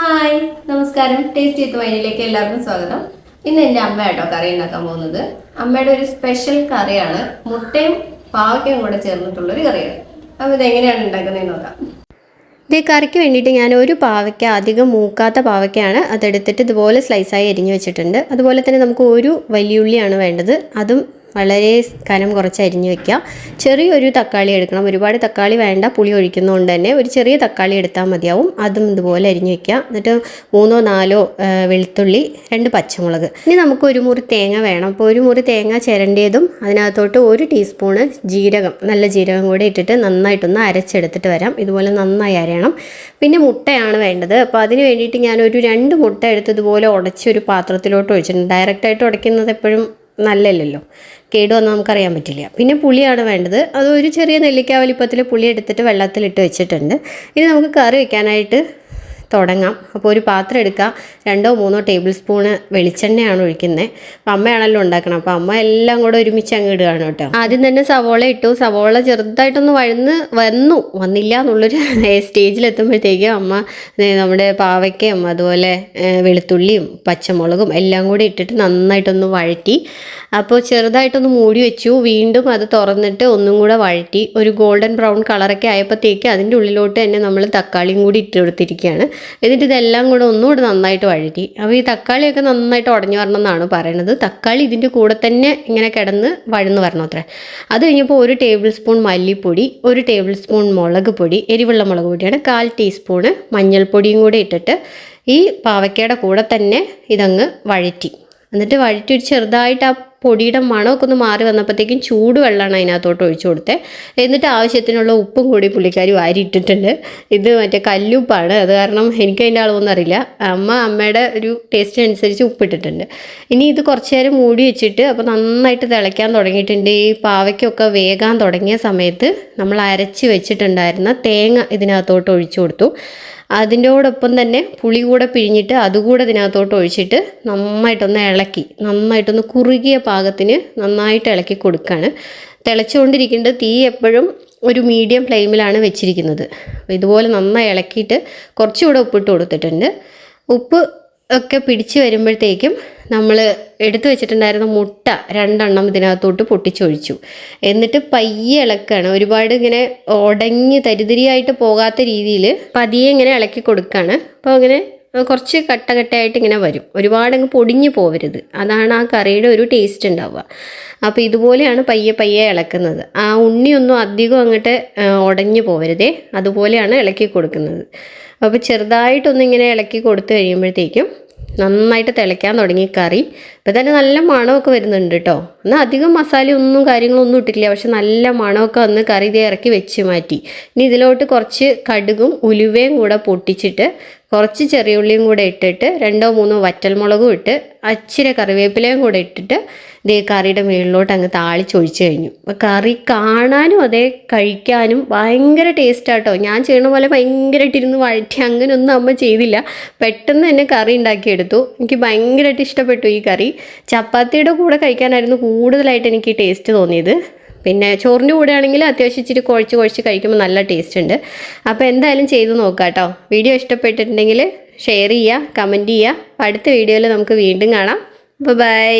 Hi നമസ്കാരം. Taste ചെയ്ത് വൈനിലേക്ക് എല്ലാവർക്കും സ്വാഗതം. ഇന്ന് എൻ്റെ അമ്മയാട്ടോ കറി ഉണ്ടാക്കാൻ പോകുന്നത്. അമ്മയുടെ ഒരു സ്പെഷ്യൽ കറിയാണ്, മുട്ടയും പാവയ്ക്കയും കൂടെ ചേർന്നിട്ടുള്ളൊരു കറിയാണ്. അപ്പോൾ ഇതെങ്ങനെയാണ് ഉണ്ടാക്കുന്നതെന്ന് നോക്കാം. ഇത് കറിക്ക് വേണ്ടിയിട്ട് ഞാൻ ഒരു പാവയ്ക്ക, അധികം മൂക്കാത്ത പാവയ്ക്കയാണ്, അതെടുത്തിട്ട് ഇതുപോലെ സ്ലൈസായി അരിഞ്ഞു വെച്ചിട്ടുണ്ട്. അതുപോലെ തന്നെ നമുക്ക് ഒരു വലിയുള്ളിയാണ് വേണ്ടത്, അതും വളരെ കനം കുറച്ച് അരിഞ്ഞു വെക്കുക. ചെറിയൊരു തക്കാളി എടുക്കണം, ഒരുപാട് തക്കാളി വേണ്ട, പുളി ഒഴിക്കുന്നതുകൊണ്ട് തന്നെ ഒരു ചെറിയ തക്കാളി എടുത്താൽ മതിയാവും. അതും ഇതുപോലെ അരിഞ്ഞു വെക്കുക. എന്നിട്ട് 3-4 വെളുത്തുള്ളി, 2 പച്ചമുളക്. ഇനി നമുക്ക് ഒരു മുറി തേങ്ങ വേണം. അപ്പോൾ ഒരു മുറി തേങ്ങ ചിരണ്ടിയതും അതിനകത്തോട്ട് 1 ടീസ്പൂണ് ജീരകം, നല്ല ജീരകം കൂടെ ഇട്ടിട്ട് നന്നായിട്ടൊന്ന് അരച്ചെടുത്തിട്ട് വരാം. ഇതുപോലെ നന്നായി അരയണം. പിന്നെ മുട്ടയാണ് വേണ്ടത്. അപ്പോൾ അതിന് വേണ്ടിയിട്ട് ഞാനൊരു 2 മുട്ട എടുത്ത് ഇതുപോലെ ഉടച്ചൊരു പാത്രത്തിലോട്ട് ഒഴിച്ചിട്ടുണ്ട്. ഡയറക്റ്റായിട്ട് ഉടയ്ക്കുന്നത് എപ്പോഴും നല്ലല്ലോ, കേടുവന്നാൽ നമുക്കറിയാൻ പറ്റില്ല. പിന്നെ പുളിയാണ് വേണ്ടത്. അത് ഒരു ചെറിയ നെല്ലിക്ക വലിപ്പത്തിൽ പുളി എടുത്തിട്ട് വെള്ളത്തിലിട്ട് വെച്ചിട്ടുണ്ട്. ഇനി നമുക്ക് കറി വയ്ക്കാനായിട്ട് തുടങ്ങാം. അപ്പോൾ ഒരു പാത്രം എടുക്കുക, 2-3 ടേബിൾ സ്പൂണ് വെളിച്ചെണ്ണയാണ് ഒഴിക്കുന്നത്. അപ്പം അമ്മയാണല്ലോ ഉണ്ടാക്കണം, അപ്പോൾ അമ്മ എല്ലാം കൂടെ ഒരുമിച്ച് അങ്ങ് ഇടുകയാണ് കേട്ടോ. ആദ്യം തന്നെ സവോള ഇട്ടു. സവോള ചെറുതായിട്ടൊന്ന് വന്നില്ല എന്നുള്ളൊരു സ്റ്റേജിലെത്തുമ്പോഴത്തേക്കും അമ്മ നമ്മുടെ പാവയ്ക്കയും അതുപോലെ വെളുത്തുള്ളിയും പച്ചമുളകും എല്ലാം കൂടി ഇട്ടിട്ട് നന്നായിട്ടൊന്ന് വഴറ്റി. അപ്പോൾ ചെറുതായിട്ടൊന്ന് മൂടി വെച്ചു. വീണ്ടും അത് തുറന്നിട്ട് ഒന്നും കൂടെ വഴറ്റി. ഒരു ഗോൾഡൻ ബ്രൗൺ കളറൊക്കെ ആയപ്പോഴത്തേക്ക് അതിൻ്റെ ഉള്ളിലോട്ട് തന്നെ നമ്മൾ തക്കാളിയും കൂടി ഇട്ട് കൊടുത്തിരിക്കുകയാണ്. എന്നിട്ട് ഇതെല്ലാം കൂടെ ഒന്നുകൂടെ നന്നായിട്ട് വഴറ്റി. അപ്പോൾ ഈ തക്കാളിയൊക്കെ നന്നായിട്ട് ഉടഞ്ഞു വരണം എന്നാണ് പറയണത്. തക്കാളി ഇതിൻ്റെ കൂടെ തന്നെ ഇങ്ങനെ കിടന്ന് വഴന്ന് വരണം അത്രേ. അത് കഴിഞ്ഞപ്പോൾ 1 ടേബിൾ സ്പൂൺ മല്ലിപ്പൊടി, 1 ടേബിൾ സ്പൂൺ മുളക് പൊടി, എരിവുള്ള മുളക് പൊടിയാണ്, 1/4 ടീസ്പൂണ് മഞ്ഞൾപ്പൊടിയും കൂടി ഇട്ടിട്ട് ഈ പാവയ്ക്കയുടെ കൂടെ തന്നെ ഇതങ്ങ് വഴറ്റി. എന്നിട്ട് വഴറ്റി ഒരു ചെറുതായിട്ട് ആ പൊടിയുടെ മണമൊക്കെ ഒന്ന് മാറി വന്നപ്പോഴത്തേക്കും ചൂടുവെള്ളമാണ് അതിനകത്തോട്ട് ഒഴിച്ചു കൊടുത്തത്. എന്നിട്ട് ആവശ്യത്തിനുള്ള ഉപ്പും കൂടി പുള്ളിക്കാരി വാരി ഇട്ടിട്ടുണ്ട്. ഇത് മറ്റേ കല്ലുപ്പാണ്, അത് കാരണം എനിക്ക് അതിൻ്റെ അളവൊന്നും അറിയില്ല. അമ്മയുടെ ഒരു ടേസ്റ്റ് അനുസരിച്ച് ഉപ്പിട്ടിട്ടുണ്ട്. ഇനി ഇത് കുറച്ച് നേരം മൂടി വെച്ചിട്ട് അപ്പോൾ നന്നായിട്ട് തിളയ്ക്കാൻ തുടങ്ങിയിട്ടുണ്ട്. ഈ പാവയ്ക്കൊക്കെ വേകാൻ തുടങ്ങിയ സമയത്ത് നമ്മൾ അരച്ച് വെച്ചിട്ടുണ്ടായിരുന്ന തേങ്ങ ഇതിനകത്തോട്ട് ഒഴിച്ചു കൊടുത്തു. അതിൻ്റെയോടൊപ്പം തന്നെ പുളി കൂടെ പിഴിഞ്ഞിട്ട് അതുകൂടെ ഇതിനകത്തോട്ട് ഒഴിച്ചിട്ട് നന്നായിട്ടൊന്ന് ഇളക്കി, നന്നായിട്ടൊന്ന് കുറുകിയ പാകത്തിന് നന്നായിട്ട് ഇളക്കി കൊടുക്കുകയാണ്. തിളച്ചുകൊണ്ടിരിക്കേണ്ടത് തീ എപ്പോഴും ഒരു മീഡിയം ഫ്ലെയിമിലാണ് വെച്ചിരിക്കുന്നത്. അപ്പോൾ ഇതുപോലെ നന്നായി ഇളക്കിയിട്ട് കുറച്ചുകൂടെ ഉപ്പിട്ട് കൊടുത്തിട്ടുണ്ട്. ഉപ്പ് ഒക്കെ പിടിച്ച് വരുമ്പോഴത്തേക്കും നമ്മൾ എടുത്തു വെച്ചിട്ടുണ്ടായിരുന്ന മുട്ട 2 ഇതിനകത്തോട്ട് പൊട്ടിച്ചൊഴിച്ചു. എന്നിട്ട് പയ്യെ ഇളക്കുകയാണ്. ഒരുപാട് ഇങ്ങനെ ഉടഞ്ഞ് തരിതരിയായിട്ട് പോകാത്ത രീതിയിൽ പതിയെ ഇങ്ങനെ ഇളക്കി കൊടുക്കുകയാണ്. അപ്പോൾ അങ്ങനെ കുറച്ച് കട്ടയായിട്ട് ഇങ്ങനെ വരും. ഒരുപാടങ്ങ് പൊടിഞ്ഞു പോവരുത്, അതാണ് ആ കറിയുടെ ഒരു ടേസ്റ്റ് ഉണ്ടാവുക. അപ്പോൾ ഇതുപോലെയാണ് പയ്യെ ഇളക്കുന്നത്. ആ ഉണ്ണിയൊന്നും അധികം അങ്ങോട്ട് ഉടഞ്ഞു പോവരുതേ, അതുപോലെയാണ് ഇളക്കി കൊടുക്കുന്നത്. അപ്പോൾ ചെറുതായിട്ടൊന്നിങ്ങനെ ഇളക്കി കൊടുത്തു കഴിയുമ്പോഴത്തേക്കും നന്നായിട്ട് തിളയ്ക്കാൻ തുടങ്ങി കറി. ഇപ്പോൾ തന്നെ നല്ല മണമൊക്കെ വരുന്നുണ്ട് കേട്ടോ. എന്നാൽ അധികം മസാലയൊന്നും കാര്യങ്ങളൊന്നും ഇട്ടിട്ടില്ല, പക്ഷെ നല്ല മണമൊക്കെ വന്ന് കറി ഇത് ഇറക്കി വെച്ച് മാറ്റി. ഇനി ഇതിലോട്ട് കുറച്ച് കടുകും ഉലുവയും കൂടെ പൊട്ടിച്ചിട്ട് കുറച്ച് ചെറിയ ഉള്ളിയും കൂടെ ഇട്ടിട്ട് 2-3 വറ്റൽമുളകും ഇട്ട് അച്ചിരി കറിവേപ്പിലയും കൂടെ ഇട്ടിട്ട് ഇതേ കറിയുടെ മുകളിലോട്ട് അങ്ങ് താളിച്ചൊഴിച്ച് കഴിഞ്ഞു. അപ്പോൾ കറി കാണാനും അതേ കഴിക്കാനും ഭയങ്കര ടേസ്റ്റാട്ടോ. ഞാൻ ചെയ്യണ പോലെ ഭയങ്കരമായിട്ടിരുന്ന് വഴറ്റി അങ്ങനെയൊന്നും അമ്മ ചെയ്തില്ല. പെട്ടെന്ന് തന്നെ കറി ഉണ്ടാക്കിയെടുത്തു. എനിക്ക് ഭയങ്കരമായിട്ട് ഇഷ്ടപ്പെട്ടു ഈ കറി. ചപ്പാത്തിയുടെ കൂടെ കഴിക്കാനായിരുന്നു കൂടുതലായിട്ട് എനിക്ക് ടേസ്റ്റ് തോന്നിയത്. പിന്നെ ചോറിൻ്റെ കൂടെ ആണെങ്കിൽ അത്യാവശ്യം ഇച്ചിരി കുഴച്ച് കഴിക്കുമ്പോൾ നല്ല ടേസ്റ്റ് ഉണ്ട്. അപ്പോൾ എന്തായാലും ചെയ്ത് നോക്കാം കേട്ടോ. വീഡിയോ ഇഷ്ടപ്പെട്ടിട്ടുണ്ടെങ്കിൽ ഷെയർ ചെയ്യുക, കമൻറ്റ് ചെയ്യുക. അടുത്ത വീഡിയോയിൽ നമുക്ക് വീണ്ടും കാണാം. ബൈ.